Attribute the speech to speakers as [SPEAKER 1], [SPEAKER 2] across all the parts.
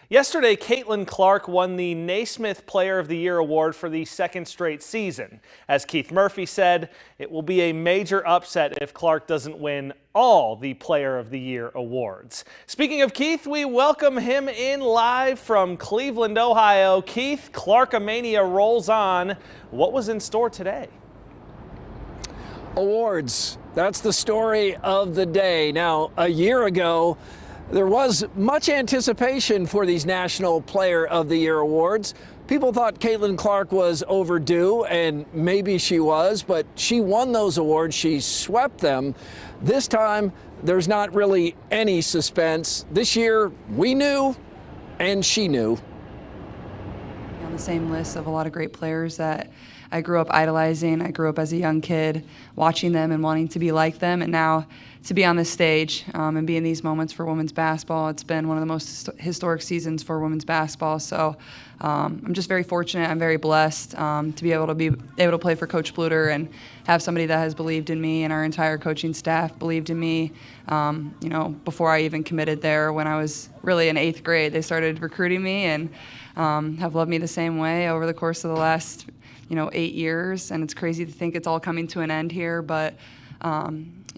[SPEAKER 1] Yesterday, Caitlin Clark won the Naismith Player of the Year award for the second straight season. As Keith Murphy said, it will be a major upset if Clark doesn't win all the Player of the Year awards. Speaking of Keith, we welcome him in live from Cleveland, Ohio. Keith, Clarkamania rolls on. What was in store today?
[SPEAKER 2] Awards. That's the story of the day. Now, a year ago, there was much anticipation for these National Player of the Year awards. People thought Caitlin Clark was overdue, and maybe she was, but she won those awards. She swept them. This time, there's not really any suspense. This year, we knew, and she knew.
[SPEAKER 3] On the same list of a lot of great players that I grew up idolizing. I grew up as a young kid watching them and wanting to be like them, and now to be on this stage and be in these moments for women's basketball. It's been one of the most historic seasons for women's basketball, so I'm just very fortunate. I'm very blessed to be able to play for Coach Bluter and have somebody that has believed in me, and our entire coaching staff believed in me. Before I even committed there, when I was really in 8th grade, they started recruiting me and have loved me the same way over the course of the last 8 years, and it's crazy to think it's all coming to an end here, but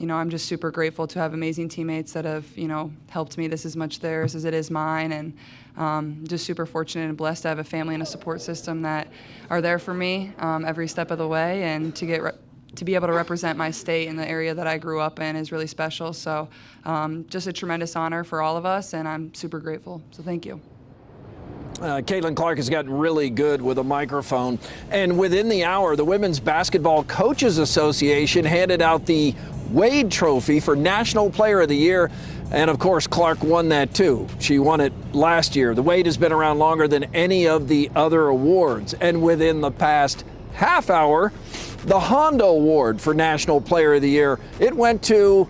[SPEAKER 3] I'm just super grateful to have amazing teammates that have helped me. This is much theirs as it is mine, and just super fortunate and blessed to have a family and a support system that are there for me every step of the way, and to be able to represent my state in the area that I grew up in is really special. So just a tremendous honor for all of us, and I'm super grateful, so thank you.
[SPEAKER 2] Caitlin Clark has gotten really good with a microphone. And within the hour, the Women's Basketball Coaches Association handed out the Wade Trophy for National Player of the Year. And of course, Clark won that too. She won it last year. The Wade has been around longer than any of the other awards. And within the past half hour, the Honda Award for National Player of the Year, it went to,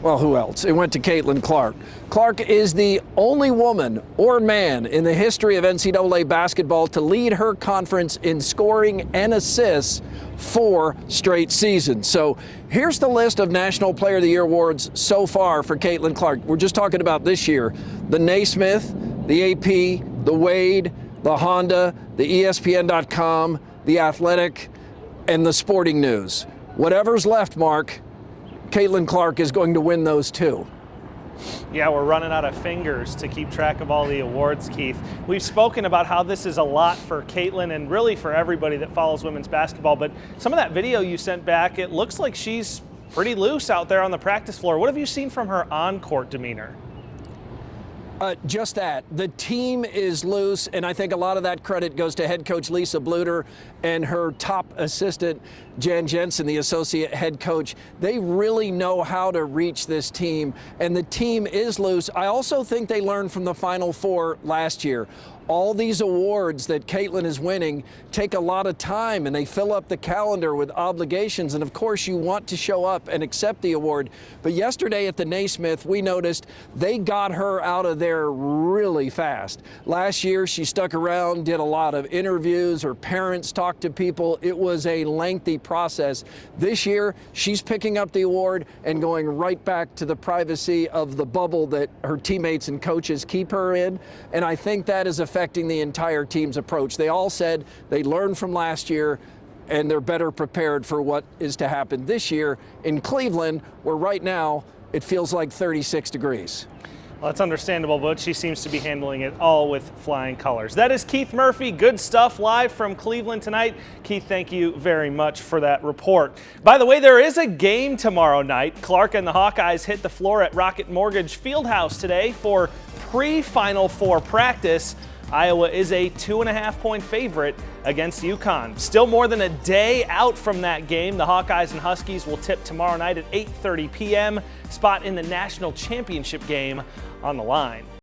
[SPEAKER 2] well, who else? It went to Caitlin Clark. Clark is the only woman or man in the history of NCAA basketball to lead her conference in scoring and assists 4 straight seasons. So here's the list of National Player of the Year awards so far for Caitlin Clark. We're just talking about this year. The Naismith, the AP, the Wade, the Honda, the ESPN.com, the Athletic, and the Sporting News. Whatever's left, Mark, Caitlin Clark is going to win those too.
[SPEAKER 1] Yeah, we're running out of fingers to keep track of all the awards, Keith. We've spoken about how this is a lot for Caitlin and really for everybody that follows women's basketball, but some of that video you sent back, it looks like she's pretty loose out there on the practice floor. What have you seen from her on-court demeanor?
[SPEAKER 2] Just that. The team is loose, and I think a lot of that credit goes to head coach Lisa Bluter and her top assistant, Jan Jensen, the associate head coach. They really know how to reach this team, and the team is loose. I also think they learned from the Final Four last year. All these awards that Caitlin is winning take a lot of time, and they fill up the calendar with obligations, and of course you want to show up and accept the award. But yesterday at the Naismith, we noticed they got her out of there really fast. Last year she stuck around, did a lot of interviews, her parents talked to people. It was a lengthy process. This year she's picking up the award and going right back to the privacy of the bubble that her teammates and coaches keep her in, and I think that is affecting the entire team's approach. They all said they learned from last year and they're better prepared for what is to happen this year in Cleveland, where right now it feels like 36 degrees.
[SPEAKER 1] Well, that's understandable, but she seems to be handling it all with flying colors. That is Keith Murphy. Good stuff live from Cleveland tonight. Keith, thank you very much for that report. By the way, there is a game tomorrow night. Clark and the Hawkeyes hit the floor at Rocket Mortgage Fieldhouse today for pre-Final Four practice. Iowa is a 2.5-point favorite against UConn. Still more than a day out from that game. The Hawkeyes and Huskies will tip tomorrow night at 8:30 p.m. Spot in the national championship game on the line.